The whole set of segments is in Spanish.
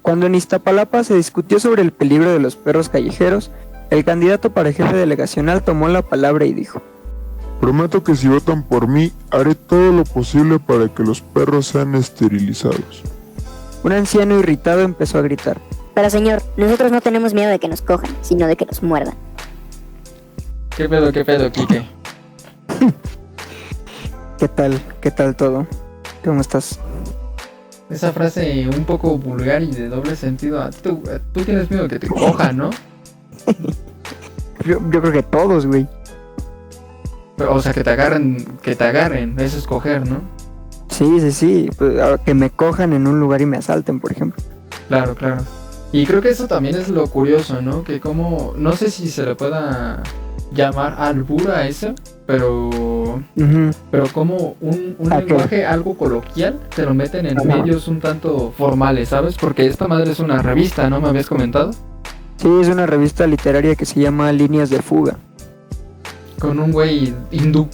Cuando en Iztapalapa se discutió sobre el peligro de los perros callejeros, el candidato para jefe delegacional tomó la palabra y dijo: Prometo que si votan por mí, haré todo lo posible para que los perros sean esterilizados. Un anciano irritado empezó a gritar: Pero señor, nosotros no tenemos miedo de que nos cojan, sino de que nos muerdan. ¿Qué pedo, Quique? ¿Qué tal todo? ¿Cómo estás? Esa frase un poco vulgar y de doble sentido. Tú tienes miedo que te cojan, ¿no? Yo creo que todos, güey. Pero, o sea, que te agarren, eso es coger, ¿no? Sí, pues, que me cojan en un lugar y me asalten, por ejemplo. Claro. Y creo que eso también es lo curioso, ¿no? Que como, no sé si se le pueda llamar albur a eso, pero como un lenguaje algo coloquial te lo meten en medios un tanto formales, ¿sabes? Porque esta madre es una revista, ¿no? ¿Me habías comentado? Sí, es una revista literaria que se llama Líneas de Fuga. Con un güey hindú.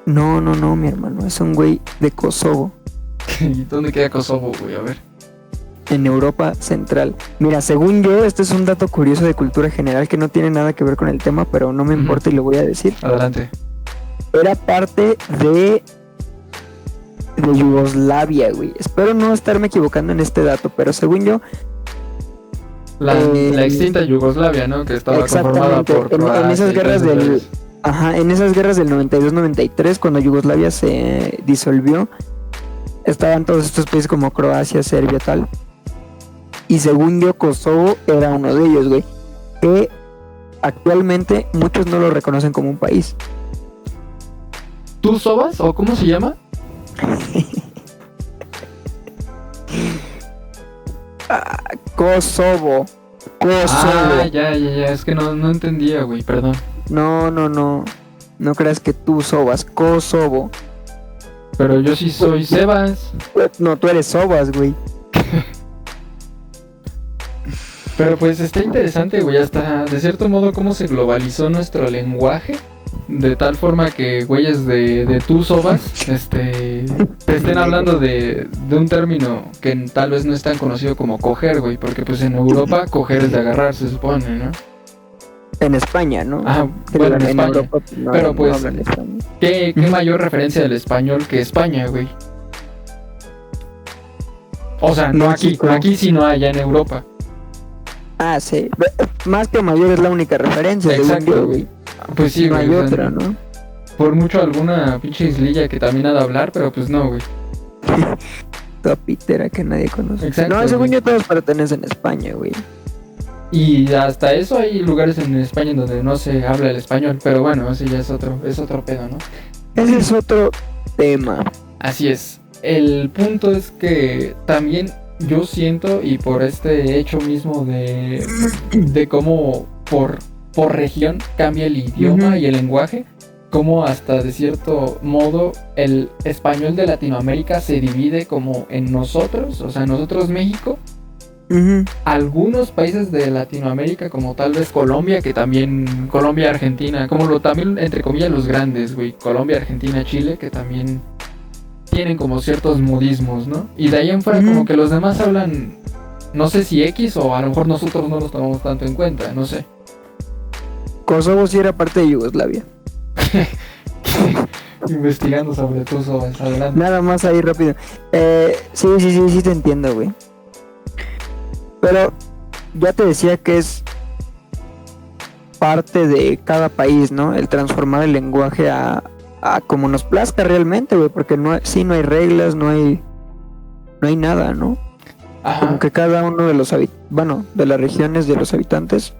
No, mi hermano, es un güey de Kosovo. ¿Y dónde queda Kosovo, güey? A ver. En Europa Central. Mira, según yo, este es un dato curioso de cultura general que no tiene nada que ver con el tema, pero no me importa y lo voy a decir. Adelante. Era parte de Yugoslavia, güey. Espero no estarme equivocando en este dato, pero según yo... La extinta Yugoslavia, ¿no? Que estaba conformada por en esas guerras del... Ajá, en esas guerras del 92-93, cuando Yugoslavia se disolvió, estaban todos estos países como Croacia, Serbia, tal. Y según yo, Kosovo era uno de ellos, güey. Que actualmente muchos no lo reconocen como un país. ¿Tú sobas? ¿O cómo se llama? Kosovo. Ya, es que no entendía, güey, perdón. No. No creas que tú sobas, Kosovo. Pero yo sí soy Sebas. No, tú eres sobas, güey. Pero pues está interesante, güey, hasta de cierto modo cómo se globalizó nuestro lenguaje. De tal forma que güeyes de tú sobas, te estén hablando de un término que tal vez no es tan conocido como coger, güey. Porque pues en Europa coger es de agarrar, se supone, ¿no? En España, ¿no? Bueno, en España. Europa, no, pero pues, no ¿qué mayor referencia del español que España, güey? O sea, no aquí sino allá en Europa. Ah, sí. Más que mayor es la única referencia. Exacto, güey. Pues sí, no güey. hay otra, ¿no? Por mucho alguna pinche islilla que también ha de hablar, pero pues no, güey. Toda pitera que nadie conoce. Exacto, no, según güey. yo todos pertenecen a España, güey. Y hasta eso hay lugares en España donde no se habla el español, pero bueno, ese ya es otro pedo, ¿no? Ese es otro tema. Así es. El punto es que también yo siento, y por este hecho mismo de cómo por región cambia el idioma y el lenguaje, como hasta de cierto modo el español de Latinoamérica se divide como en nosotros, o sea, nosotros México, algunos países de Latinoamérica como tal vez Colombia, que también Colombia, Argentina, como también entre comillas los grandes, güey, Colombia, Argentina, Chile, que también tienen como ciertos modismos, ¿no? Y de ahí en fuera como que los demás hablan, no sé si X o a lo mejor nosotros no los tomamos tanto en cuenta, no sé. Kosovo sí era parte de Yugoslavia. Investigando sobre tus obras, adelante. Nada más ahí rápido. Sí te entiendo, güey. Pero ya te decía que es parte de cada país, ¿no? El transformar el lenguaje a como nos plazca realmente, güey, porque no hay reglas, no hay nada, ¿no? Ajá. Como que cada uno de los de las regiones de los habitantes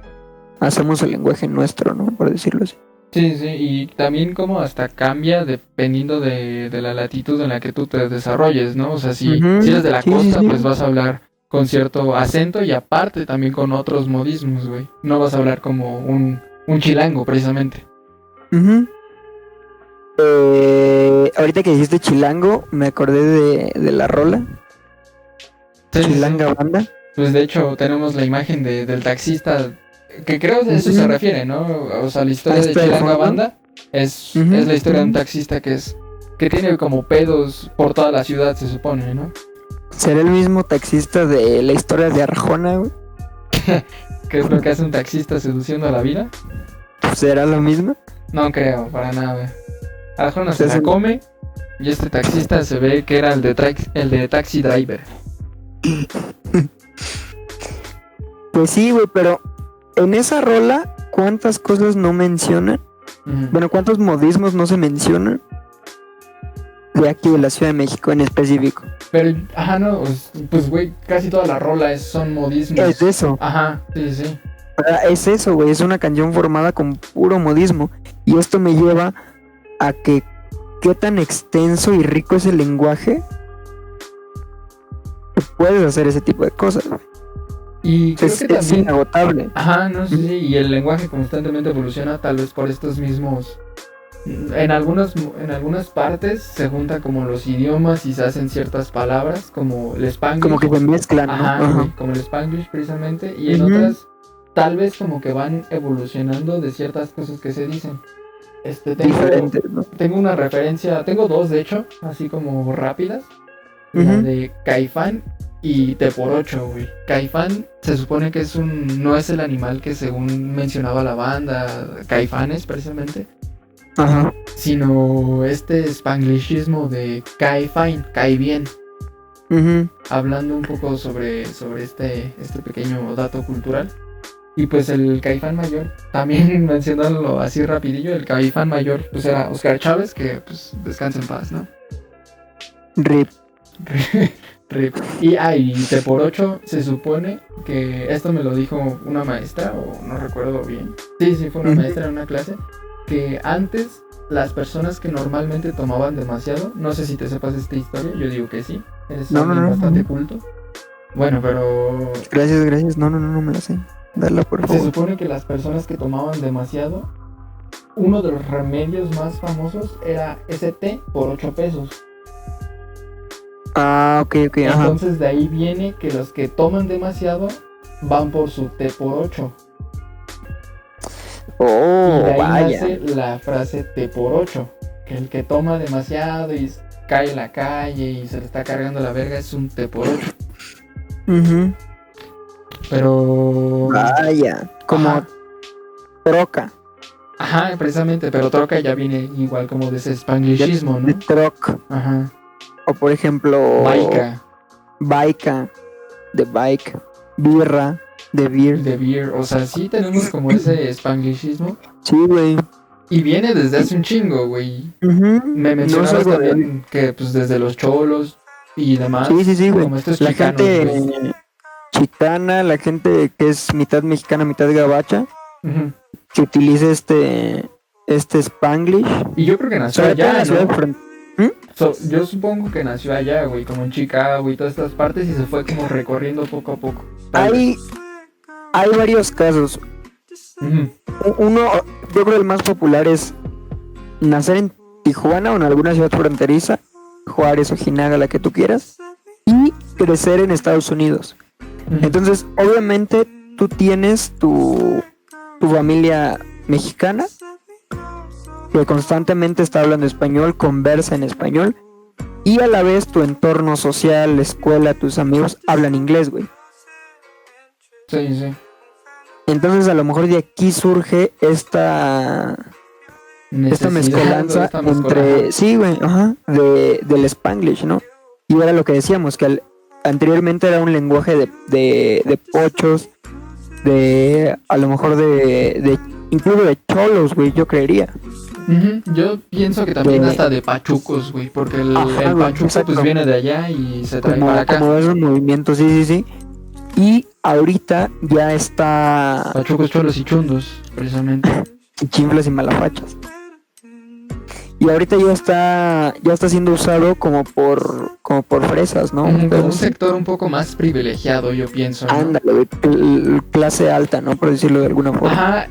hacemos el lenguaje nuestro, ¿no? Por decirlo así. Sí, y también como hasta cambia dependiendo de la latitud en la que tú te desarrolles, ¿no? O sea, si eres de la costa, pues vas a hablar con cierto acento y aparte también con otros modismos, güey. No vas a hablar como un chilango, precisamente. Ahorita que dijiste chilango, me acordé de la rola. Sí, Chilanga Banda. Pues de hecho tenemos la imagen del taxista, que creo que eso se refiere, ¿no? O sea, la historia de Chilanga Banda es la historia de un taxista que tiene como pedos por toda la ciudad, se supone, ¿no? ¿Será el mismo taxista de la historia de Arjona, güey? ¿Qué es lo que hace un taxista seduciendo a la vida? ¿Será lo mismo? No creo, para nada. Arjona se Entonces, la come y este taxista se ve que era el de Taxi Driver. Pues sí, güey, pero en esa rola, ¿cuántas cosas no mencionan? Ujú. Bueno, ¿cuántos modismos no se mencionan? De aquí, de la Ciudad de México en específico. Pero, no, pues güey, casi toda la rola son modismos. Es eso. Ajá, sí. O sea, es eso, güey. Es una canción formada con puro modismo. Y esto me lleva a que qué tan extenso y rico es el lenguaje que puedes hacer ese tipo de cosas, güey. Y creo Es que también... inagotable. Sí, y el lenguaje constantemente evoluciona, tal vez por estos mismos... En algunas partes se junta como los idiomas y se hacen ciertas palabras, como el Spanglish. Como que se mezclan, ¿no? Ajá, Ajá. güey, como el Spanglish precisamente. Y en Ujú. otras, tal vez como que van evolucionando de ciertas cosas que se dicen. Diferentes, ¿no? Tengo una referencia, tengo dos de hecho, así como rápidas. La Ujú. de Caifán y T por 8, güey. Caifán se supone que no es el animal que según mencionaba la banda, Caifanes precisamente, Ajá. sino este spanglishismo de cae fine, cae bien. Ujú. Hablando un poco sobre este pequeño dato cultural. Y pues el Caifán mayor, también mencionándolo así rapidillo, el Caifán mayor pues era Oscar Chávez, que pues descansa en paz, ¿no? Rip. Rip. Y T por 8 se supone que esto me lo dijo una maestra, o no recuerdo bien. Sí, fue una Ujú. maestra en una clase, que antes las personas que normalmente tomaban demasiado, no sé si te sepas esta historia, yo digo que sí, eres No, alguien no, bastante no. culto. Bueno, pero Gracias. No me la sé. Dale, por se favor. supone que las personas que tomaban demasiado, uno de los remedios más famosos era ese té por 8 pesos. Ah, ok, ajá. Entonces de ahí viene que los que toman demasiado van por su té por 8. Y Oh, de ahí vaya. nace la frase T por 8. Que el que toma demasiado y cae en la calle y se le está cargando la verga es un T por 8. Ujú. Pero... Vaya. Como Ajá. troca. Ajá, precisamente, pero troca ya viene igual como de ese spanglishismo, De ¿no? troc. Ajá. O por ejemplo. Baica, Baica. De bike. Birra. De beer. de beer, o sea, sí tenemos como ese spanglishismo. Sí, güey. Y viene desde hace un chingo, güey. Ujú. Me No es mencionabas algo de- también que pues desde los cholos y demás. Sí, güey. Como estos La chicanos, gente güey. chicana, la gente que es mitad mexicana, mitad gabacha, Ujú. que utiliza este Spanglish. Y yo creo que nació Sobre todo en allá, la ciudad ¿no? fron- Yo supongo que nació allá, güey, como en Chicago y todas estas partes y se fue como recorriendo poco a poco. Tal vez. Hay varios casos. Ujú. Uno, yo creo el más popular es nacer en Tijuana o en alguna ciudad fronteriza, Juárez, Ojinaga, la que tú quieras, y crecer en Estados Unidos. Ujú. Entonces, obviamente, tú tienes tu familia mexicana que constantemente está hablando español, conversa en español, y a la vez tu entorno social, la escuela, tus amigos hablan inglés, güey. Sí. Entonces, a lo mejor de aquí surge esta Necesidad, mezcolanza esta mezcolanza. entre, sí, güey, ajá, del Spanglish, ¿no? Y era lo que decíamos, que anteriormente era un lenguaje de pochos, a lo mejor incluso de cholos, güey, yo creería. Ujú. Yo pienso que también De- hasta de pachucos, güey, porque el Ajá, güey, pachuco exacto. pues viene de allá y se trae para acá. Como esos movimientos, sí. Y ahorita ya está Pachucos, cholos y chundos, precisamente. chiflas y malafachas. Y ahorita ya está siendo usado como por fresas, ¿no? Como un Entonces, sector un poco más privilegiado, yo pienso, ¿no? ándale, güey, clase alta, ¿no? Por decirlo de alguna forma. Ajá.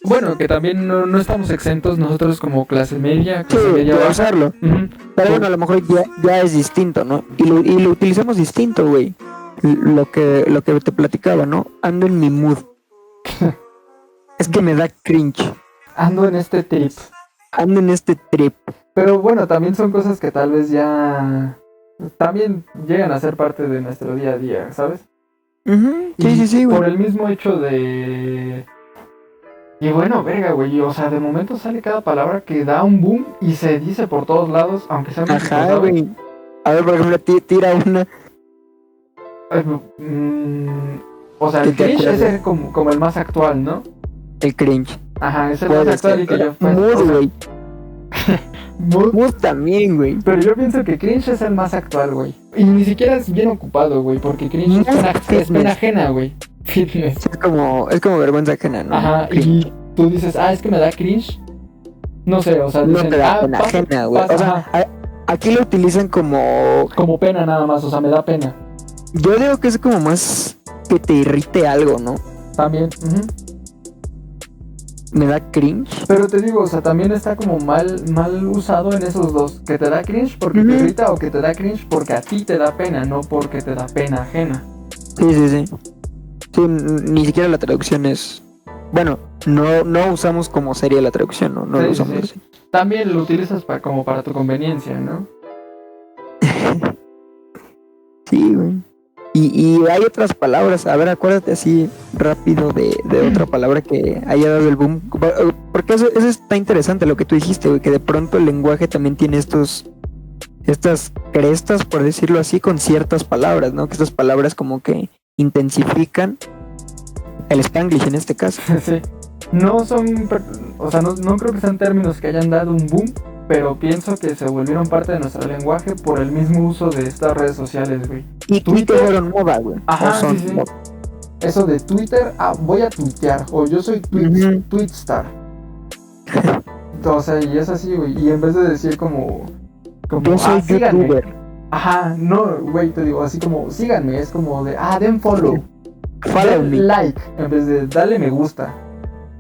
Bueno, que también no estamos exentos nosotros como clase media, Sí, clase media de baja. usarlo. Ujú. Pero bueno, a lo mejor ya es distinto, ¿no? Y lo utilizamos distinto, güey. Lo que te platicaba, ¿no? Ando en mi mood. Es que me da cringe. Ando en este trip. Ando en este trip. Pero bueno, también son cosas que tal vez ya también llegan a ser parte de nuestro día a día, ¿sabes? Sí, Y sí, sí, güey. por el mismo hecho de... Y bueno, verga, güey, o sea, de momento sale cada palabra que da un boom y se dice por todos lados, aunque sea México, Ajá, ¿sabes? güey. A ver, por ejemplo, tira una. O sea, el ¿Qué te cringe acuerdas? es como el más actual, ¿no? El cringe. Ajá, es el Puede más actual ser. y que yo... Mood, güey. Mood, Mood también, güey. pero yo pienso que cringe es el más actual, güey. Y ni siquiera es bien ocupado, güey, porque cringe es pena Fitness. ajena, güey. Fitness. Es como vergüenza ajena, ¿no? Ajá, Cringe. y tú dices, es que me da cringe. No sé, o sea, No dicen, te da pena pasa- ajena, güey. pasa- O sea, ajá, aquí lo utilizan como. como pena nada más, o sea, me da pena. Yo digo que es como más que te irrite algo, ¿no? También. Me da cringe. Pero te digo, o sea, también está como mal usado en esos dos. Que te da cringe porque te Ujú. irrita o que te da cringe porque a ti te da pena, no porque te da pena ajena. Sí, sí, sí. Sí, ni siquiera la traducción es. Bueno, no usamos como sería la traducción, ¿no? No Sí, lo sí, usamos sí. También lo utilizas como para tu conveniencia, ¿no? así. Sí, güey. Y hay otras palabras. A ver, acuérdate así rápido de otra palabra que haya dado el boom. Porque eso está interesante lo que tú dijiste, güey, que de pronto el lenguaje también tiene estas crestas, por decirlo así, con ciertas palabras, ¿no? Que estas palabras como que intensifican el Spanglish en este caso. Sí. No son, o sea, no creo que sean términos que hayan dado un boom, pero pienso que se volvieron parte de nuestro lenguaje por el mismo uso de estas redes sociales, güey. Y que Twitter. fueron moda, güey. Ajá, O son sí, sí. moda. Eso de Twitter, voy a tuitear, o yo soy Ujú. tweetstar. O sea, y es así, güey, y en vez de decir como Yo soy síganme. youtuber. Ajá, no, güey, te digo, así como, síganme, es como de, den follow. Follow Den me. like, en vez de dale me gusta.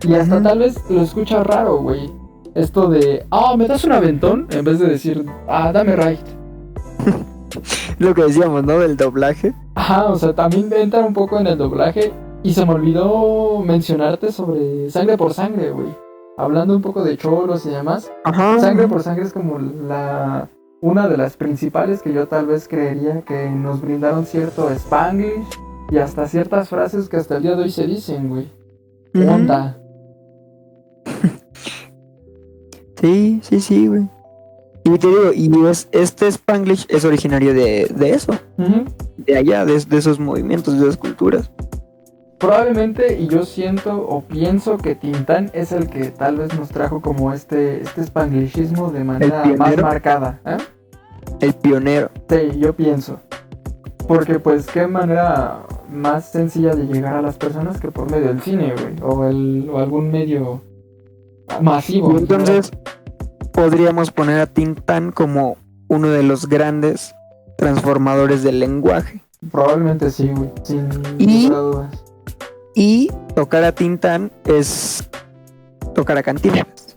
Y hasta Ujú. tal vez lo escuchas raro, güey. Esto de, ¿me das un aventón? En vez de decir, dame right. Lo que decíamos, ¿no? Del doblaje. Ajá, o sea, también entra un poco en el doblaje. Y se me olvidó mencionarte sobre Sangre por Sangre, güey. Hablando un poco de cholos y demás. Ajá. Sangre por Sangre es como una de las principales que yo tal vez creería que nos brindaron cierto Spanglish y hasta ciertas frases que hasta el día de hoy se dicen, güey. Ujú. Onda. Sí, sí, sí, güey. Y te digo, este Spanglish es originario de eso, Ujú. de allá, de esos movimientos, de esas culturas. Probablemente, y yo siento o pienso que Tintán es el que tal vez nos trajo como este spanglishismo de manera más pionero. marcada. El pionero. Sí, yo pienso. Porque pues qué manera más sencilla de llegar a las personas que por medio del cine, güey. O algún medio masivo. Y entonces podríamos poner a Tintán como uno de los grandes transformadores del lenguaje. Probablemente sí, güey. Sin Y- lugar a dudas. Y tocar a Tintán es tocar a Cantinflas.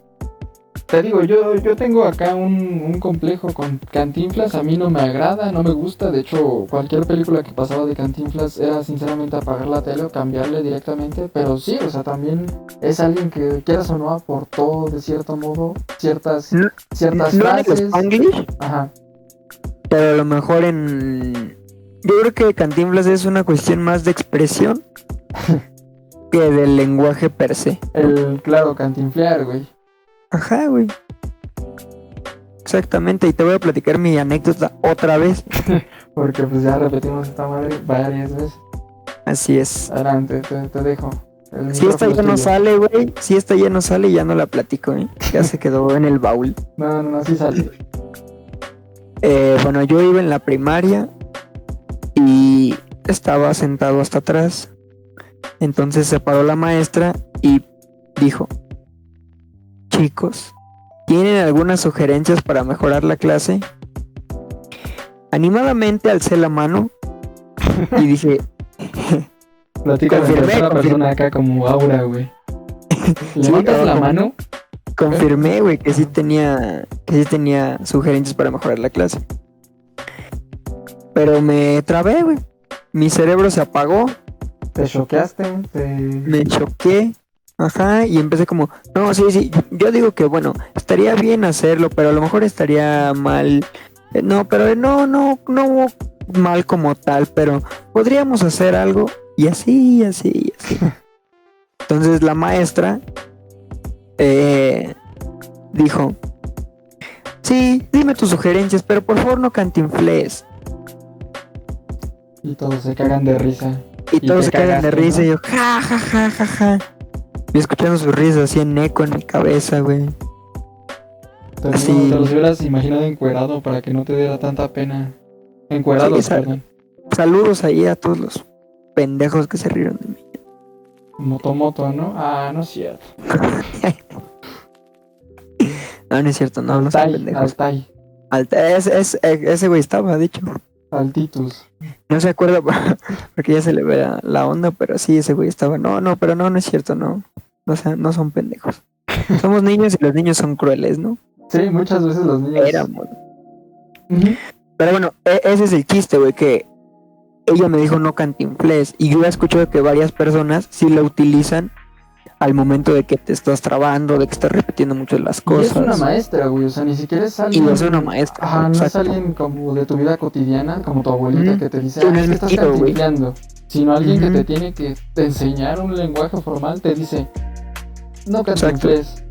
Te digo, yo tengo acá un complejo con Cantinflas. A mí no me agrada, no me gusta. De hecho, cualquier película que pasaba de Cantinflas era sinceramente apagar la tele o cambiarle directamente. Pero sí, o sea, también es alguien que, quieras o no, aportó de cierto modo ciertas No, frases. No en el Spanglish, Ajá. pero a lo mejor en... Yo creo que Cantinflas es una cuestión más de expresión que del lenguaje per se. El claro cantinflear, güey. Ajá, güey. Exactamente, y te voy a platicar mi anécdota otra vez. Porque pues ya repetimos esta madre varias veces. Así es. Adelante, te dejo. El Si esta micrófono ya es no tuyo. sale, güey. Si esta ya no sale, ya no la platico, ¿eh? Ya se quedó en el baúl. No, sí sale. Bueno, yo iba en la primaria y estaba sentado hasta atrás. Entonces se paró la maestra y dijo: chicos, ¿tienen algunas sugerencias para mejorar la clase? Animadamente alcé la mano y dije: Platica de Confirmé, tercera confirmé. persona acá como Aura, güey. Levantas la mano. confirmé, güey, que sí tenía sugerencias para mejorar la clase. Pero me trabé, güey. Mi cerebro se apagó, Te choqueaste. me choqué. Ajá, y empecé como, no, sí, yo digo que bueno, estaría bien hacerlo, pero a lo mejor estaría mal No, pero no hubo mal como tal, pero podríamos hacer algo y así, y así, y así. Entonces la maestra dijo, sí, dime tus sugerencias, pero por favor no cantinflees. Y todos se cagan de risa. Y todos se te cagan de cagaste, risa ¿no? y yo, ja, ja, ja, ja, ja. Y escuchando sus risas así en eco en mi cabeza, güey. Así. Te los hubieras imaginado encuerado para que no te diera tanta pena. Encuerados, Sí, perdón. Saludos ahí a todos los pendejos que se rieron de mí. Moto, ¿no? Ah, no es cierto. No, no es cierto, no son pendejos. Ese güey estaba, dicho. Altitus. No se acuerda porque ya se le ve la onda, pero sí, ese güey estaba. Pero no es cierto, no. O sea, no son pendejos. Somos niños y los niños son crueles, ¿no? Sí, muchas veces los niños. Éramos. Ujú. Pero bueno, ese es el chiste, güey, que ella me dijo no cantinflés. Y yo he escuchado que varias personas sí la utilizan al momento de que te estás trabando, de que estás repitiendo mucho las Y cosas. es una maestra, güey, o sea, ni siquiera es alguien... Y no es una maestra. Ajá, no es exacto. alguien como de tu vida cotidiana, como tu abuelita Ujú. que te dice, Sí, no es es que estás mi tío, güey. cantinfleando. Sino alguien que Ujú. te tiene que enseñar un lenguaje formal, te dice, no cantinfles.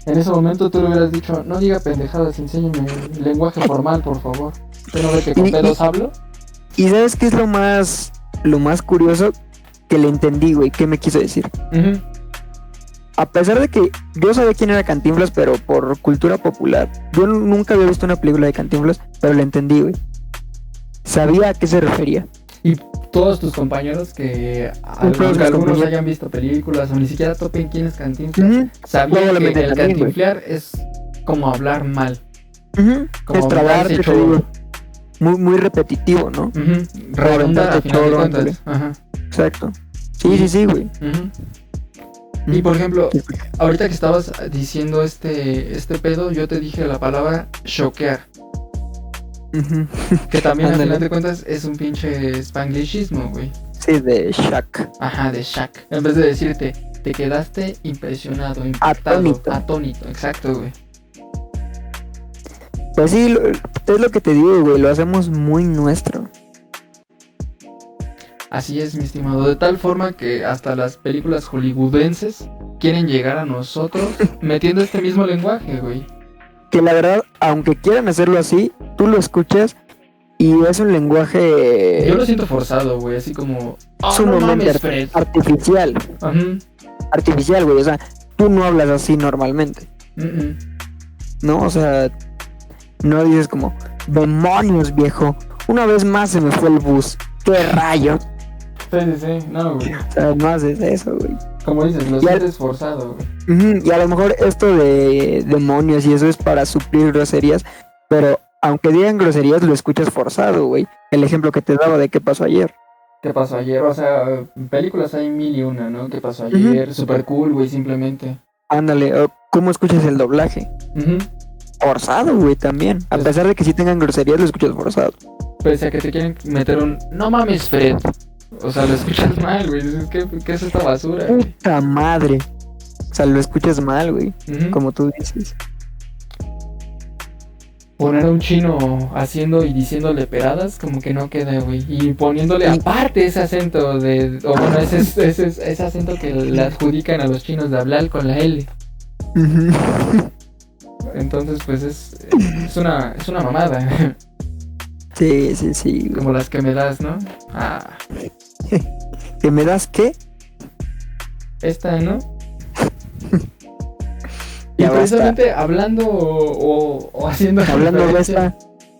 En ese momento tú le hubieras dicho, no diga pendejadas, enséñame lenguaje formal, por favor. ¿Usted no ve que con pedos hablo? Y ¿sabes qué es lo más curioso? Que le entendí, güey, qué me quiso decir. Ujú. A pesar de que yo sabía quién era Cantinflas, pero por cultura popular, yo nunca había visto una película de Cantinflas, pero le entendí, güey. Sabía a qué se refería. Y todos tus compañeros que todos los algunos compañeros. hayan visto películas o ni siquiera topen quién es Cantinflas, Ujú, sabían Probablemente que el también, güey. cantinflear es como hablar mal. ujú. Como Es trabarte, aventarte te choro. digo. Muy repetitivo, ¿no? Ujú. Redundar aventarte a final de choro, cuentas. Ajá. Exacto. Sí, güey. Ujú. Y por ejemplo, ahorita que estabas diciendo este pedo, yo te dije la palabra choquear, Ujú. que también al Ándale. final de cuentas es un pinche spanglishismo, güey. Sí, de Shaq. Ajá, de Shaq. En vez de decirte, te quedaste impresionado, impactado, Atónito. atónito. Exacto, güey. Pues sí, es lo que te digo, güey. Lo hacemos muy nuestro. Así es, mi estimado. De tal forma que hasta las películas hollywoodenses quieren llegar a nosotros metiendo este mismo lenguaje, güey. Que la verdad, aunque quieran hacerlo así, tú lo escuchas y es un lenguaje Yo lo siento forzado, güey. Así como, oh, no sumamente mames, Fred. artificial. Ajá. Artificial, güey. O sea, tú no hablas así normalmente, Mm-mm. ¿no? O sea, no dices como, demonios, viejo. Una vez más se me fue el bus. ¿Qué rayos? Sí. No, güey. O sea, no haces eso, güey. Como dices, lo Ya- sientes forzado, güey. Ujú, y a lo mejor esto de demonios y eso es para suplir groserías, pero aunque digan groserías, lo escuchas forzado, güey. El ejemplo que te daba de qué pasó ayer. ¿Qué pasó ayer? O sea, películas hay mil y una, ¿no? ¿Qué pasó ayer? Super cool, güey, simplemente. Ándale, o ¿cómo escuchas el doblaje? Ujú. Forzado, güey, también. A Pues- pesar de que sí tengan groserías, lo escuchas forzado. Pese a que te quieren meter un, no mames, Fred. O sea, lo escuchas mal, güey. Dices, ¿qué es esta basura, güey? Puta madre. O sea, lo escuchas mal, güey. Ujú. Como tú dices. Poner a un chino haciendo y diciéndole peradas, como que no queda, güey. Y poniéndole aparte ese acento de. O bueno, ese acento que le adjudican a los chinos de hablar con la L. Entonces, pues es una mamada. Sí, güey. Como las que me das, ¿no? Ah, ¿Que me das qué? esta, ¿no? Y Ya precisamente hablando o haciendo. Hablando de referencia-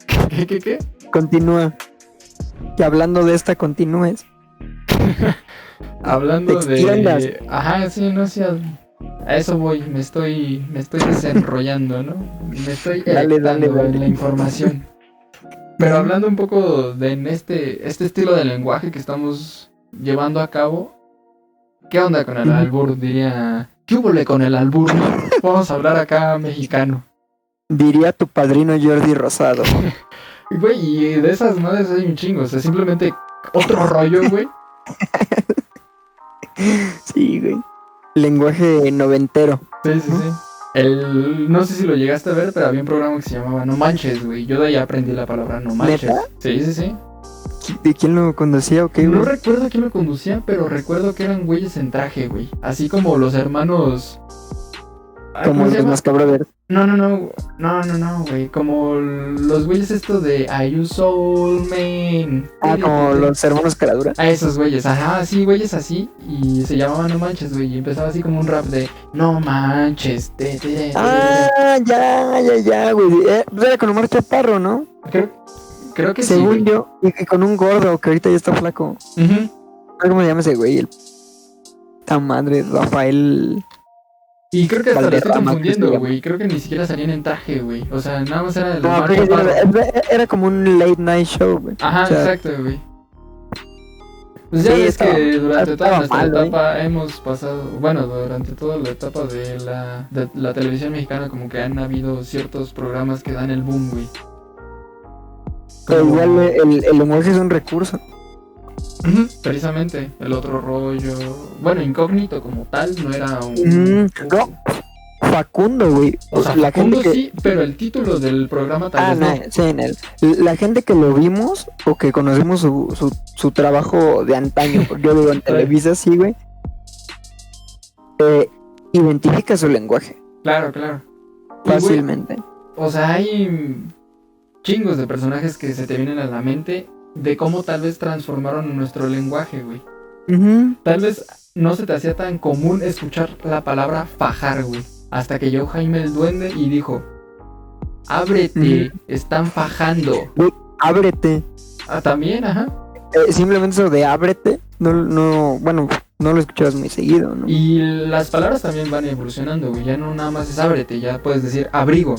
esta, ¿Qué? continúa. Que hablando de esta, continúes. Hablando Te extiendas. de. Ajá, sí, no sé. A eso voy, me estoy desenrollando, ¿no? Me estoy Dale, electando dale. en la información. Pero hablando un poco de en este estilo de lenguaje que estamos llevando a cabo, ¿qué onda con el albur? Diría, ¿qué hubo con el albur, no? Vamos a hablar acá mexicano. Diría tu padrino Jordi Rosado. Y, güey, y de esas madres hay un chingo, o sea, simplemente otro rollo, güey. Sí, güey. Lenguaje noventero. Sí. No sé si lo llegaste a ver, pero había un programa que se llamaba No Manches, güey. Yo de ahí aprendí la palabra no manches. ¿Neta? Sí. ¿De quién lo conducía o qué, No güey? recuerdo quién lo conducía, pero recuerdo que eran güeyes en traje, güey. Así como los hermanos... Ay, Como ¿cómo se los llama? Mascabrothers. No, güey. Como los güeyes estos de Are You Soul Man. Como los hermanos Caradura. A esos güeyes, ajá, sí, güeyes así. Y se llamaban No Manches, güey. Y empezaba así como un rap de No manches. Ya, güey. Pues era con Omar Chaparro, ¿no? Creo que Según sí. yo. Y con un gordo que ahorita ya está flaco. Ujú. ¿Cómo se llama ese güey? Ta madre, Rafael. Y creo que hasta lo estoy Valderrama, confundiendo, creo que se güey. Creo que ni siquiera salían en traje, güey. O sea, nada más era el No, Omar creo que Chaparro. era como un late night show, güey. Ajá, O sea, exacto, güey. Pues ya Sí, ves que durante toda estaba nuestra mal, etapa hemos pasado, bueno, durante toda la etapa de la televisión mexicana, como que han habido ciertos programas que dan el boom, güey. Pero Como- igual el lenguaje es un recurso. Ujú, precisamente, el otro rollo. Bueno, Incógnito como tal no era un. No, Facundo, güey. O sea, la Facundo gente que... sí, pero el título del programa tal vez no. sí, la gente que lo vimos o que conocemos su trabajo de antaño, porque yo digo en Televisa, sí, güey, identifica su lenguaje Claro. Y, güey, fácilmente. o sea, hay chingos de personajes que se te vienen a la mente de cómo tal vez transformaron nuestro lenguaje, güey. Ujú. Tal vez no se te hacía tan común escuchar la palabra fajar, güey. Hasta que llegó Jaime el Duende y dijo: ábrete, están fajando. Ábrete. Ah, también, ajá. Simplemente eso de ábrete, bueno, no lo escuchabas muy seguido, ¿no? Y las palabras también van evolucionando, güey. Ya no nada más es ábrete, ya puedes decir abrigo.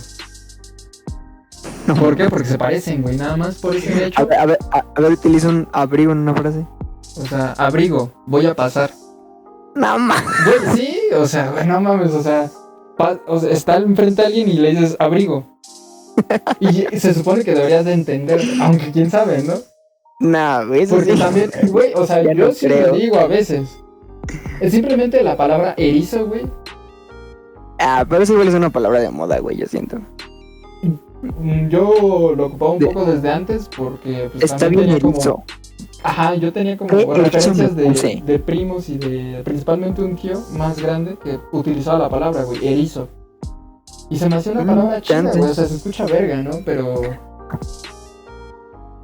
¿Por qué? Porque se parecen, güey. Nada más por ese hecho. A ver, utiliza un abrigo en una frase. O sea, abrigo, voy a pasar. No más. Güey, sí, o sea, güey, no mames, o sea, está enfrente a alguien y le dices abrigo. Y se supone que deberías de entender, aunque quién sabe, ¿no? No, güey, eso Porque sí. también, güey, o sea, Ya yo no sí creo. lo digo a veces. Es simplemente la palabra erizo, güey. Pero eso igual es una palabra de moda, güey, yo siento. Yo lo ocupaba un poco desde antes porque pues, Está también bien tenía erizo. como... Ajá, yo tenía como ¿Qué erizo referencias me puse? de primos y de principalmente un tío más grande que utilizaba la palabra, güey, erizo. Y se me hacía una palabra chida, chance. güey, o sea, se escucha verga, ¿no?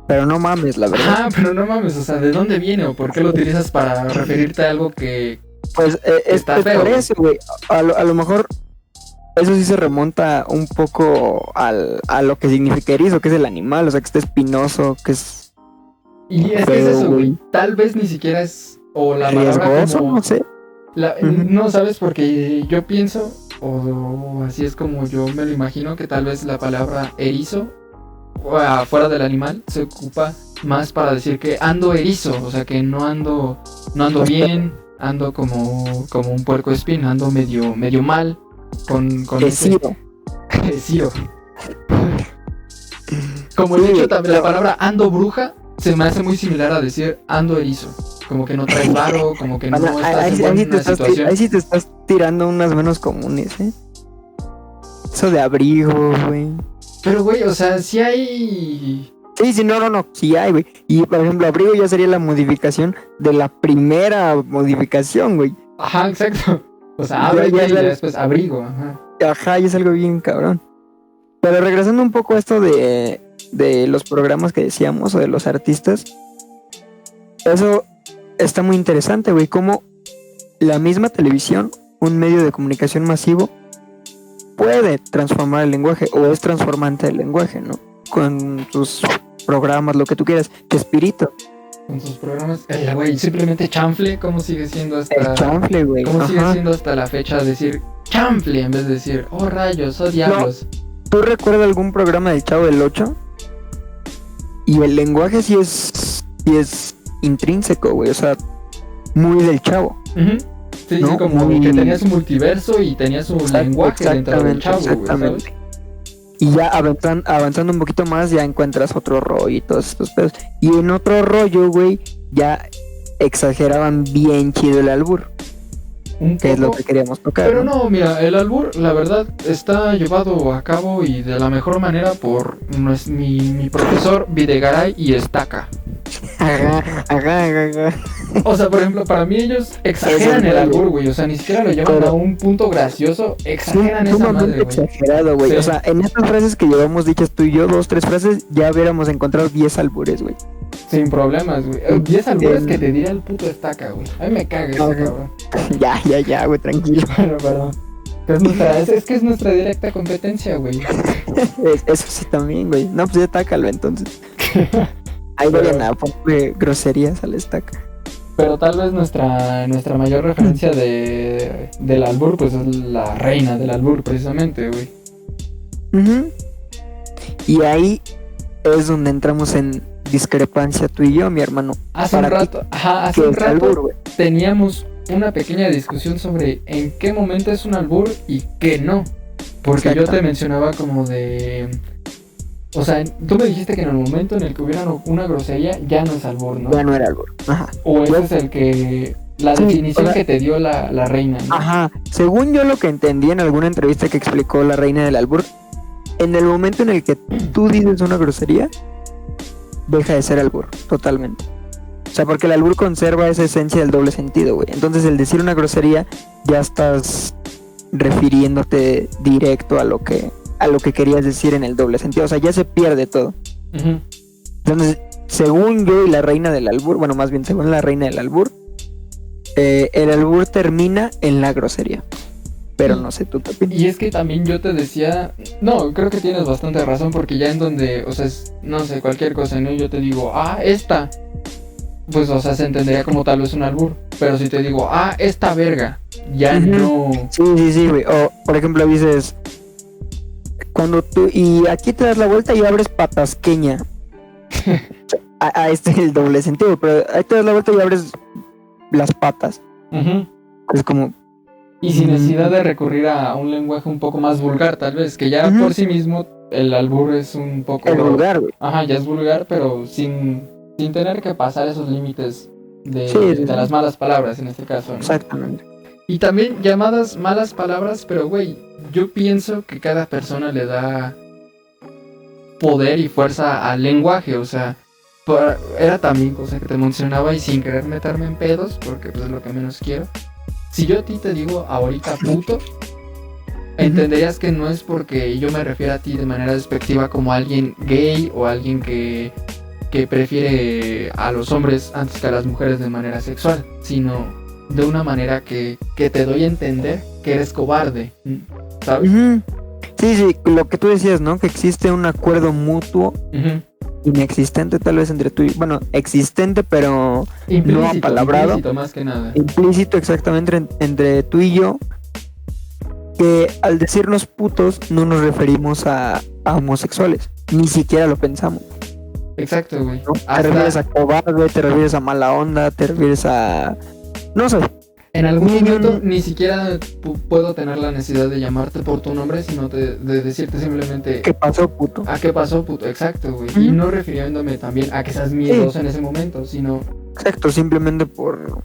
Pero no mames, la verdad. Ajá, pero no mames, o sea, ¿de dónde viene o por qué lo utilizas para referirte a algo que... Pues Está es feo, por güey. eso, güey. A lo mejor eso sí se remonta un poco a lo que significa erizo, que es el animal, o sea, que está espinoso, que es Y es que es Feo, eso, güey, güey. tal vez ni siquiera es... O la palabra riesgoso, como... no sé. Ujú. No, ¿sabes? Porque yo pienso, o así es como yo me lo imagino, que tal vez la palabra erizo, fuera del animal, se ocupa más para decir que ando erizo, o sea, que no ando bien, ando como un puercoespín, ando medio mal, con ese... Esido. Esiro. Como el Sí, hecho también, la pero- palabra ando bruja se me hace muy similar a decir ando erizo. Como que no traes varo, como que no Bueno, estás ahí en sí buena situación. ahí sí te estás tirando unas menos comunes, ¿eh? Eso de abrigo, güey. Pero, güey, o sea, sí hay... Sí, no, sí hay, güey. Y, por ejemplo, abrigo ya sería la modificación de la primera modificación, güey. Ajá, exacto. O sea, Ya, abre ya, y ya. después abrigo, ajá. Ajá, y es algo bien cabrón. Pero regresando un poco a esto de los programas que decíamos o de los artistas, eso está muy interesante, güey. Cómo la misma televisión, un medio de comunicación masivo, puede transformar el lenguaje o es transformante del lenguaje, ¿no? Con sus programas, lo que tú quieras. Chespirito, Con sus programas. Güey, simplemente chanfle, ¿cómo sigue siendo el hasta... chanfle, güey. ¿Cómo sigue Ajá. siendo hasta la fecha decir chanfle en vez de decir, oh rayos, oh diablos? ¿Tú recuerdas algún programa del Chavo del 8? Y el lenguaje sí es intrínseco, güey. O sea, muy del Chavo. Ujú. Sí, ¿No? sí, como Muy- que tenía su multiverso y tenía su lenguaje dentro del chavo, güey, ¿sabes? Y ya avanzando un poquito más, ya encuentras otro rollo y todos estos pedos. Y en otro rollo, güey, ya exageraban bien chido el albur. Un que es lo poco, que queríamos tocar. pero no, mira, el albur, la verdad, está llevado a cabo y de la mejor manera por mi profesor Videgaray y Estaca. Ajá. O sea, por ejemplo, para mí ellos exageran el albur, güey. O sea, ni siquiera lo llevan a un punto gracioso, exageran esa Sumamente madre, güey. exagerado, güey. Sí. O sea, en estas frases que llevamos dichas tú y yo, 2, 3 frases, ya hubiéramos encontrado 10 albures, güey. Sin problemas, güey. 10 albures que te dirá el puto Estaca, güey. A mí me caga ese Ajá. cabrón. Ya, güey, tranquilo. Bueno, perdón. Es que es nuestra directa competencia, güey. Eso sí también, güey. No, pues ya tácalo entonces. Ahí Pero- vayan a poner groserías al estaca. Pero tal vez nuestra mayor referencia del albur, pues es la reina del albur, precisamente, güey. Ujú. Y ahí es donde entramos en discrepancia tú y yo, mi hermano. Hace un Para ti, rato, hace ¿qué un es albur, rato güey? teníamos una pequeña discusión sobre en qué momento es un albur y qué no. Porque yo Exacto. te mencionaba como de... O sea, tú me dijiste que en el momento en el que hubiera una grosería ya no es albur, ¿no? Ya no era albur. Ajá. O ese es el que... La Sí, definición o sea- que te dio la reina, ¿no? Ajá. Según yo lo que entendí en alguna entrevista que explicó la reina del albur, en el momento en el que tú dices una grosería, deja de ser albur, totalmente. O sea, porque el albur conserva esa esencia del doble sentido, güey. Entonces, el decir una grosería, ya estás refiriéndote directo a lo que querías decir en el doble sentido. O sea, ya se pierde todo. Ujú. Entonces, según yo y la reina del albur, bueno, más bien según la reina del albur, el albur termina en la grosería. Pero no sé, ¿tú qué opinas? Y es que también yo te decía, no, creo que tienes bastante razón porque ya en donde, o sea, no sé, cualquier cosa, ¿no? Yo te digo, esta, pues, o sea, se entendería como tal vez un albur. Pero si te digo, esta verga, ya Ujú. no... Sí, güey. O, por ejemplo, dices, cuando tú, y aquí te das la vuelta y abres patasqueña. Este es el doble sentido, pero ahí te das la vuelta y abres las patas. Ujú. Es como, Y sin necesidad de recurrir a un lenguaje un poco más vulgar, tal vez, que ya Ujú. por sí mismo el albur es un poco... el vulgar, güey. Ajá, ya es vulgar, pero sin tener que pasar esos límites de, Sí, sí, de sí. las malas palabras en este caso, ¿no? Exactamente. Y también llamadas malas palabras, pero güey, yo pienso que cada persona le da poder y fuerza al lenguaje, o sea, era también cosa que te mencionaba y sin querer meterme en pedos, porque pues es lo que menos quiero. Si yo a ti te digo ahorita puto, entenderías que no es porque yo me refiero a ti de manera despectiva como alguien gay o alguien que prefiere a los hombres antes que a las mujeres de manera sexual, sino de una manera que te doy a entender que eres cobarde, ¿sabes? Ujú. Sí, lo que tú decías, ¿no? Que existe un acuerdo mutuo Ujú. inexistente tal vez entre tú y... Bueno, existente, pero Implícito, apalabrado. implícito más que nada. implícito exactamente entre tú y yo, que al decirnos putos no nos referimos a homosexuales. Ni siquiera lo pensamos, Exacto, güey. ¿no? Te refieres a cobarde, te refieres a mala onda, te refieres a... No sé. En algún Ni- momento ni siquiera puedo tener la necesidad de llamarte por tu nombre, sino de decirte simplemente... ¿Qué pasó, puto? ¿A qué pasó, puto? Exacto, güey. Ujú. Y no refiriéndome también a que seas miedoso en ese momento, sino Exacto, simplemente por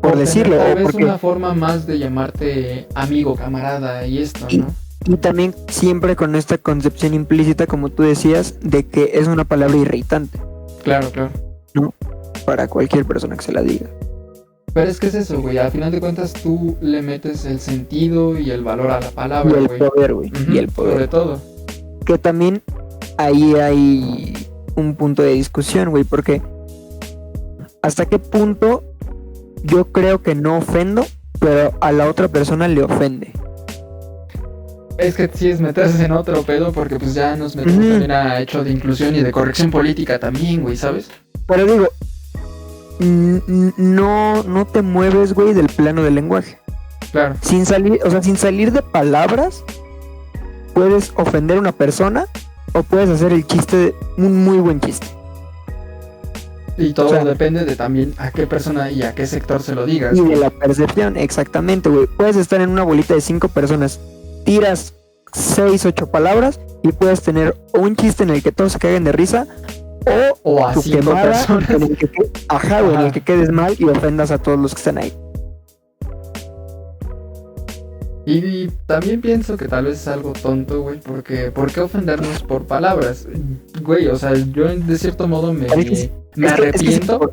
tener decirlo. tal o vez porque... una forma más de llamarte amigo, camarada y esto, ¿no? Y también siempre con esta concepción implícita, como tú decías, de que es una palabra irritante Claro, claro. para cualquier persona que se la diga. Pero es que es eso, güey. Al final de cuentas tú le metes el sentido y el valor a la Y palabra, el güey. poder, güey. Ujú, Y el poder. Sobre todo. Que también ahí hay un punto de discusión, güey, porque hasta qué punto yo creo que no ofendo, pero a la otra persona le ofende. Es que sí es meterse en otro pedo porque pues ya nos metemos Ujú. también a hecho de inclusión y de corrección política también, güey, ¿sabes? Pero digo, no te mueves, güey, del plano del lenguaje. Claro. Sin salir de palabras, puedes ofender a una persona o puedes hacer el chiste, un muy buen chiste. Y todo O sea, depende de también a qué persona y a qué sector se lo digas. Y de la percepción, exactamente, güey. Puedes estar en una bolita de 5 personas, tiras 6, 8 palabras y puedes tener un chiste en el que todos se caguen de risa O a tu 5 quemada personas. en el que, güey, en Ajá. el que quedes mal y ofendas a todos los que están ahí. Y también pienso que tal vez es algo tonto, güey, porque ¿por qué ofendernos por palabras? Güey, o sea, yo de cierto modo me arrepiento.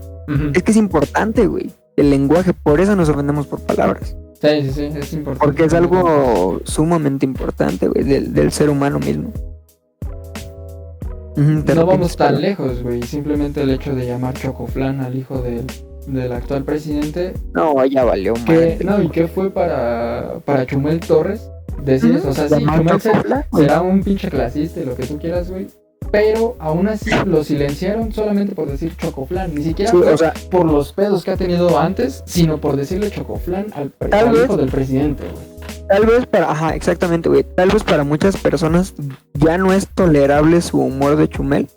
Es que es importante, güey, el lenguaje, por eso nos ofendemos por palabras. Sí, es importante. Porque es algo sumamente importante, güey, del ser humano mismo. No vamos tan lejos, güey, simplemente el hecho de llamar chocoflán al hijo del actual presidente. No, ya valió madre. No, ¿y qué fue para Chumel Torres? Decir eso, o sea, sí, Chumel será un pinche clasista y lo que tú quieras, güey. Pero aún así lo silenciaron solamente por decir chocoflán. Ni siquiera fue por los pedos que ha tenido antes, sino por decirle chocoflán al hijo del presidente, güey. Tal vez exactamente, güey. Tal vez para muchas personas ya no es tolerable su humor de Chumel.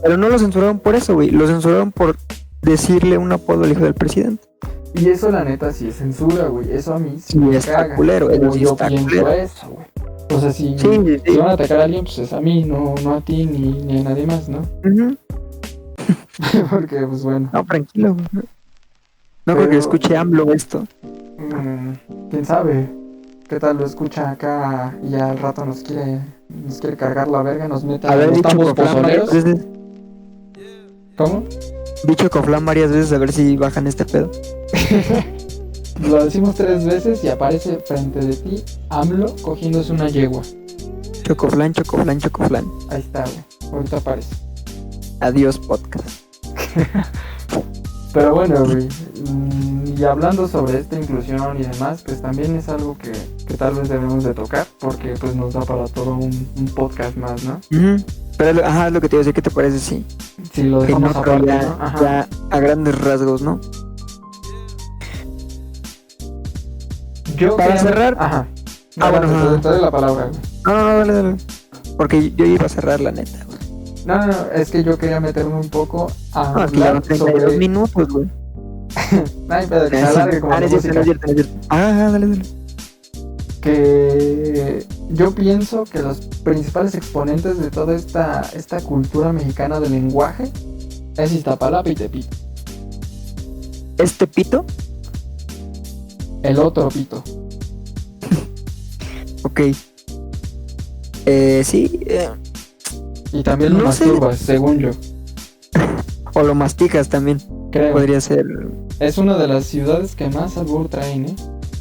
Pero no lo censuraron por eso, güey. Lo censuraron por decirle un apodo al hijo del presidente. Y eso la neta sí es censura, güey. Eso a mí sí me caga. Culero, yo pienso eso, güey. O sea, si van a atacar a alguien, pues es a mí, no a ti ni a nadie más, ¿no? Porque, pues bueno. No, tranquilo, güey. No creo que escuche AMLO esto. ¿Quién sabe? ¿Qué tal lo escucha acá y ya al rato nos quiere cargar la verga, nos mete a los tambos pozoleros? ¿Cómo? Dicho Coflán varias veces a ver si bajan este pedo. Lo decimos 3 veces y aparece frente de ti AMLO cogiéndose una yegua. Chocoflán. Ahí está, güey. Ahorita aparece. Adiós, podcast. Pero bueno, güey. Y hablando sobre esta inclusión y demás, pues también es algo que tal vez debemos de tocar, porque pues nos da para todo un podcast más, ¿no? Pero es lo que te iba a decir, ¿qué te parece? Sí. Si lo dejamos aparte, ¿no? Ya a grandes rasgos, ¿no? Para cerrar... Bueno, te doy la palabra, güey. No, dale. Porque yo iba a cerrar, la neta, güey. No, es que yo quería meterme un poco a hablar sobre 32 minutos, güey. Ay, pero que se alargue como la música. Dale. Que yo pienso que los principales exponentes de toda esta cultura mexicana del lenguaje es Iztapalapa y Tepito. ¿Es Tepito? El otro pito. Ok. Sí. Y también lo masturbas, según yo. O lo masticas también. Creo. Podría ser. Es una de las ciudades que más albur traen, ¿eh?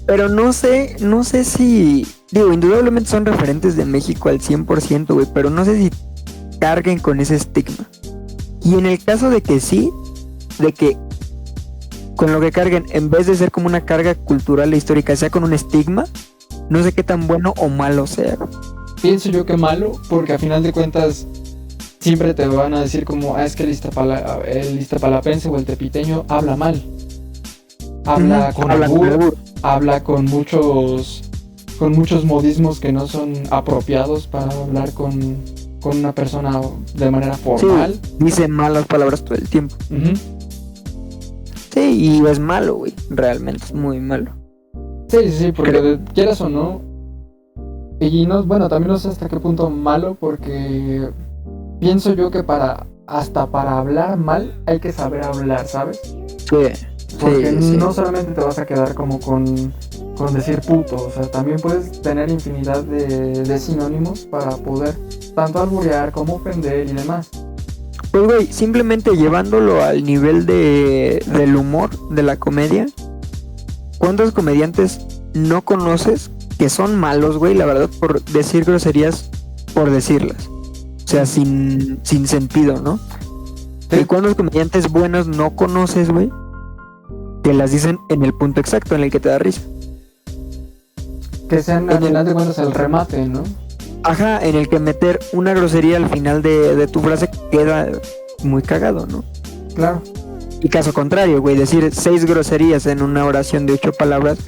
Pero no sé si... Digo, indudablemente son referentes de México al 100%, güey. Pero no sé si carguen con ese estigma. Y en el caso de que sí, de que con lo que carguen, en vez de ser como una carga cultural e histórica, sea con un estigma, no sé qué tan bueno o malo sea. Pienso yo que malo, porque a final de cuentas siempre te van a decir como, es que el iztapalapense o el tepiteño habla mal. Habla con albur, habla con muchos modismos que no son apropiados para hablar con una persona de manera formal. Sí, dice malas palabras todo el tiempo. Sí, y es malo, güey. Realmente es muy malo. Sí, porque quieras o no. Y no, bueno, también no sé hasta qué punto malo, porque pienso yo que hasta para hablar mal hay que saber hablar, ¿sabes? Sí. Porque no solamente te vas a quedar como con decir puto, o sea, también puedes tener infinidad de sinónimos para poder tanto alburear como ofender y demás. Pues güey, simplemente llevándolo al nivel del humor, de la comedia, ¿cuántos comediantes no conoces que son malos, güey, la verdad, por decir groserías por decirlas? O sea, sin sentido, ¿no? Sí. ¿Y cuántos comediantes buenos no conoces, güey, que las dicen en el punto exacto en el que te da risa? Que sean al final de cuentas el remate, ¿no? Ajá, en el que meter una grosería al final de tu frase queda muy cagado, ¿no? Claro. Y caso contrario, güey, decir 6 groserías en una oración de 8 palabras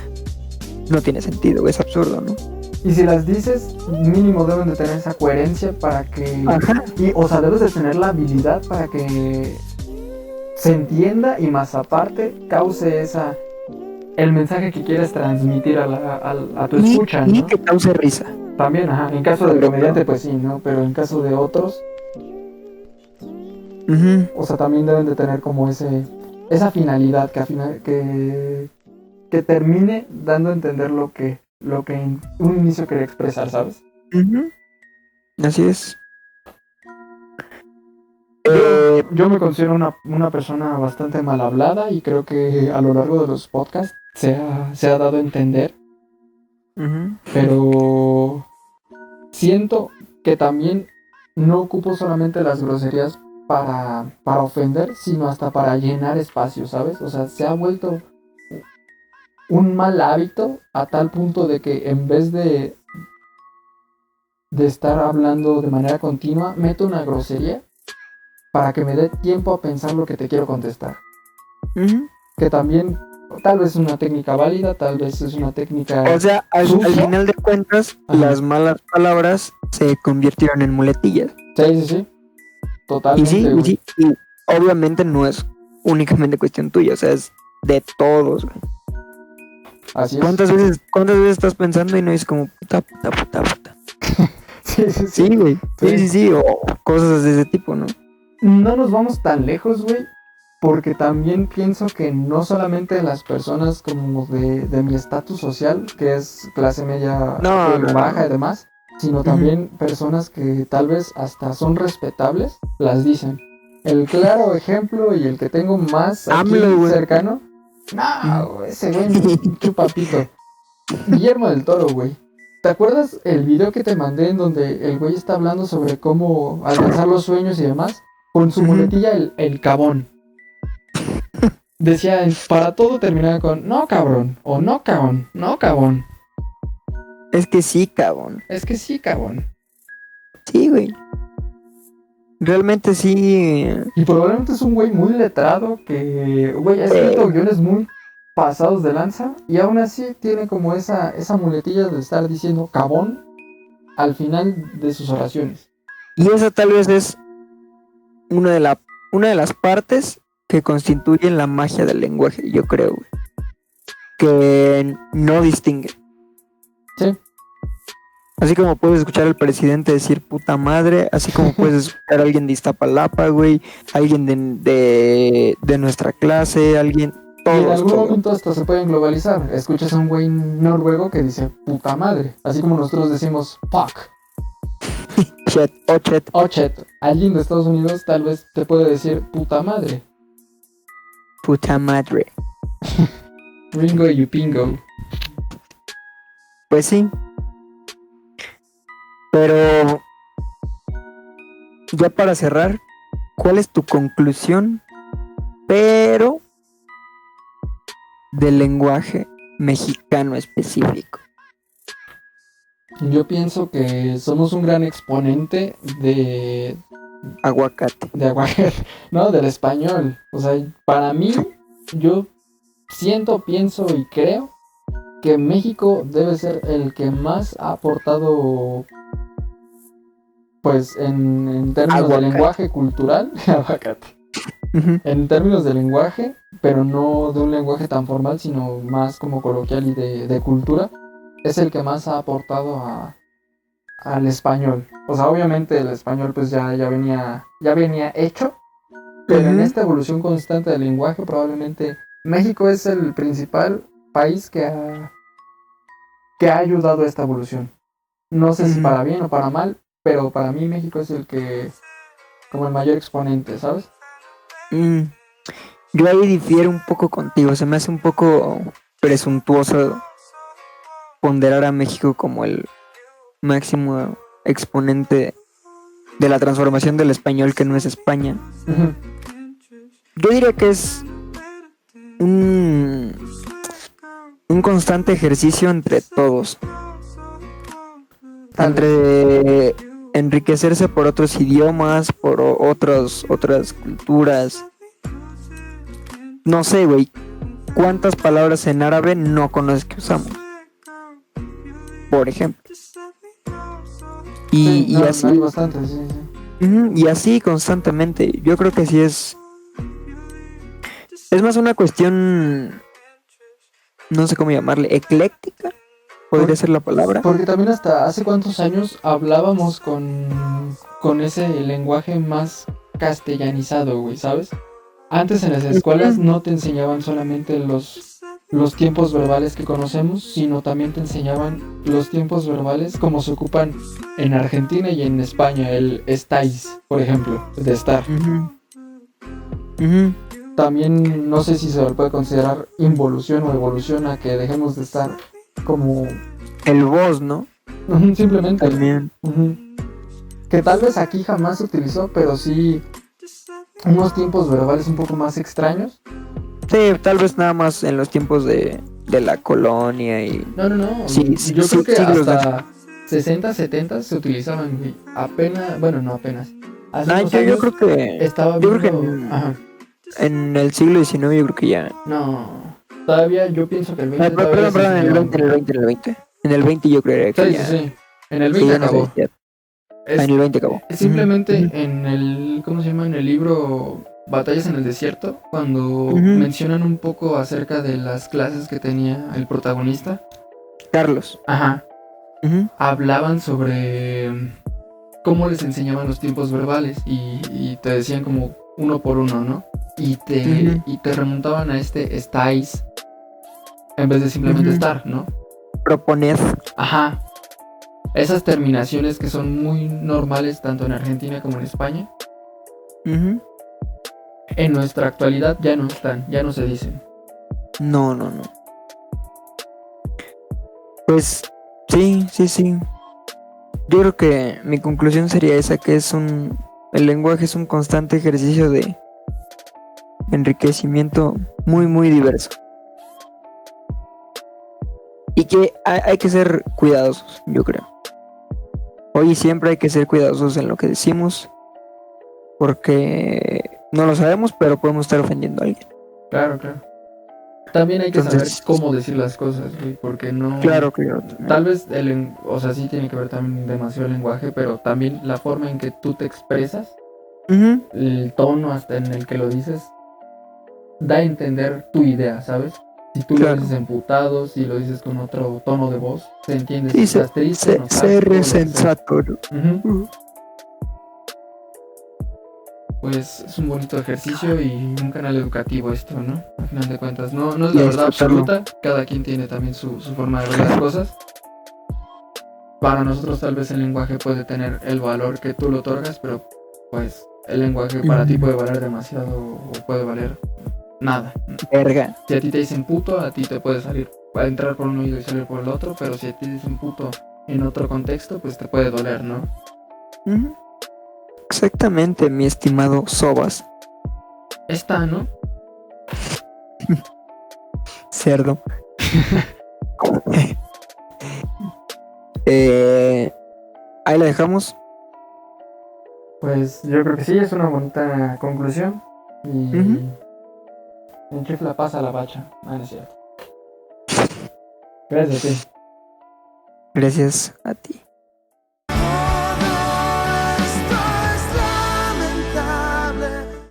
no tiene sentido, güey, es absurdo, ¿no? Y si las dices, mínimo deben de tener esa coherencia para que... Ajá. O sea, debes de tener la habilidad para que se entienda y más aparte cause el mensaje que quieres transmitir a tu escucha, ¿no? Y que cause risa. También, ajá, en caso del comediante pues sí, ¿no? Pero en caso de otros, o sea, también deben de tener como esa finalidad que termine dando a entender lo que lo que en un inicio quería expresar, ¿sabes? Ujú. Así es. Yo me considero una persona bastante mal hablada y creo que a lo largo de los podcasts se ha dado a entender, Ujú. pero siento que también no ocupo solamente las groserías para ofender, sino hasta para llenar espacios, ¿sabes? O sea, se ha vuelto un mal hábito a tal punto de que en vez de estar hablando de manera continua, meto una grosería para que me dé tiempo a pensar lo que te quiero contestar. Ujú. Que también tal vez es una técnica válida, tal vez es una técnica... O sea, al ¿Sucia? final de cuentas, Ajá. las malas palabras se convirtieron en muletillas. Sí. Totalmente, Y güey. sí, y obviamente no es únicamente cuestión tuya, o sea, es de todos, güey. Así es. ¿Cuántas veces estás pensando y no dices como puta? Sí. Sí, güey. Sí. Sí, o cosas de ese tipo, ¿no? No nos vamos tan lejos, güey, porque también pienso que no solamente las personas como de mi estatus social, que es clase media No. baja y demás, sino también personas que tal vez hasta son respetables, las dicen. El claro ejemplo y el que tengo más aquí AMLO, güey. cercano, no, ese güey chupapito. Guillermo del Toro, güey. ¿Te acuerdas el video que te mandé en donde el güey está hablando sobre cómo alcanzar los sueños y demás? Con su Ujú. muletilla el cabón. Decía, para todo terminaba con no cabrón, o no cabón, no cabón. Es que sí, cabrón. Es que sí, cabón. Sí, güey. Realmente sí. Y probablemente es un güey muy letrado que, güey, ha escrito guiones muy pasados de lanza y aún así tiene como esa muletilla de estar diciendo cabón al final de sus oraciones. Y esa tal vez es una de las partes que constituyen la magia del lenguaje, yo creo, güey. Que no distingue. Sí. Así como puedes escuchar al presidente decir puta madre, así como puedes escuchar a alguien de Iztapalapa, güey, alguien de nuestra clase, alguien... Y en algún todos. momento hasta se pueden globalizar. Escuchas a un güey noruego que dice puta madre, así como nosotros decimos fuck. Chet, o chet. Ochet, alguien de Estados Unidos tal vez te puede decir puta madre. Puta madre. Ringo y Upingo. Pues sí. Pero ya para cerrar, ¿cuál es tu conclusión? Pero del lenguaje mexicano específico. Yo pienso que somos un gran exponente de Aguacate. aguacate, ¿no? Del español. O sea, para mí, yo siento, pienso y creo que México debe ser el que más ha aportado, pues, en términos Aguacate. de lenguaje cultural, aguacate. Ujú. En términos de lenguaje, pero no de un lenguaje tan formal, sino más como coloquial y de cultura, es el que más ha aportado al español. O sea, obviamente el español pues ya venía hecho, pero en Ujú. esta evolución constante del lenguaje probablemente México es el principal país que ha ayudado a esta evolución. No sé si Ujú. para bien o para mal, pero para mí México es el que, como el mayor exponente, ¿sabes? Yo ahí difiero un poco contigo. Se me hace un poco presuntuoso ponderar a México como el máximo exponente de la transformación del español que no es España. Ujú. Yo diría que es un constante ejercicio entre todos. Tal Entre enriquecerse por otros idiomas, por otras culturas. No sé, güey. ¿Cuántas palabras en árabe no conoces que usamos? Por ejemplo. Sí, Y no, así. hay bastante, sí. Ujú, y así constantemente. Yo creo que sí es más una cuestión, no sé cómo llamarle, ecléctica, podría ser la palabra. Porque también hasta hace cuántos años hablábamos con ese lenguaje más castellanizado, güey, ¿sabes? Antes en las escuelas no te enseñaban solamente los los tiempos verbales que conocemos, sino también te enseñaban los tiempos verbales como se ocupan en Argentina y en España, el estáis, por ejemplo, de estar. También no sé si se le puede considerar involución o evolución a que dejemos de estar como El vos, ¿no? simplemente. También. Que tal vez aquí jamás se utilizó, pero sí unos tiempos verbales un poco más extraños. Sí, tal vez nada más en los tiempos de la colonia y... No. Sí, Yo creo que siglos de- hasta 60, 70 se utilizaban, güey. Apenas, bueno, no apenas. Hace No, unos yo años creo que... estaba yo creo que viendo... Ajá. en el siglo XIX yo creo que ya... No, todavía yo pienso que el 20 todavía Perdón, se en el siguió. 20, en el 20, en el 20. En el 20 yo creo que Sí, ya... sí. En el que 20 ya no se acabó. decía. Es- En el 20 acabó. Simplemente Ujú. en el, ¿cómo se llama? En el libro Batallas en el Desierto, cuando Ujú. mencionan un poco acerca de las clases que tenía el protagonista, Carlos. ajá, Ujú. hablaban sobre cómo les enseñaban los tiempos verbales y te decían como uno por uno, ¿no? Ujú. Y te remontaban a este estáis en vez de simplemente Ujú. estar, ¿no? Proponed. Ajá. Esas terminaciones que son muy normales tanto en Argentina como en España, Ujú. en nuestra actualidad ya no están, ya no se dicen. No. Pues sí. Yo creo que mi conclusión sería esa, que el lenguaje es un constante ejercicio de enriquecimiento muy diverso. Y que hay que ser cuidadosos, yo creo. Hoy y siempre hay que ser cuidadosos en lo que decimos, porque no lo sabemos, pero podemos estar ofendiendo a alguien. Claro. También hay que Entonces, saber cómo decir las cosas, güey, porque no... claro. Tal vez, o sea, sí tiene que ver también demasiado el lenguaje, pero también la forma en que tú te expresas, Ujú. el tono hasta en el que lo dices, da a entender tu idea, ¿sabes? Si tú lo Claro. dices emputado, si lo dices con otro tono de voz, se entiende Sí, si estás triste, enojado, todo ser lo que sea. sensato, ¿no? Ujú. Pues es un bonito ejercicio y un canal educativo esto, ¿no? Al final de cuentas, no es la Y verdad disfrutarlo. absoluta, cada quien tiene también su forma de ver las cosas. Para nosotros tal vez el lenguaje puede tener el valor que tú le otorgas, pero pues el lenguaje para ti puede valer demasiado o puede valer nada. Verga. Si a ti te dicen puto, a ti te puede salir, va a entrar por un oído y salir por el otro, pero si a ti te dicen puto en otro contexto, pues te puede doler, ¿no? Ujú. Exactamente, mi estimado Sobas. Está, ¿no? Cerdo. Ahí la dejamos. Pues yo creo que sí, es una bonita conclusión. Y en chifla pasa la bacha. No es cierto. Gracias a ti. Gracias a ti.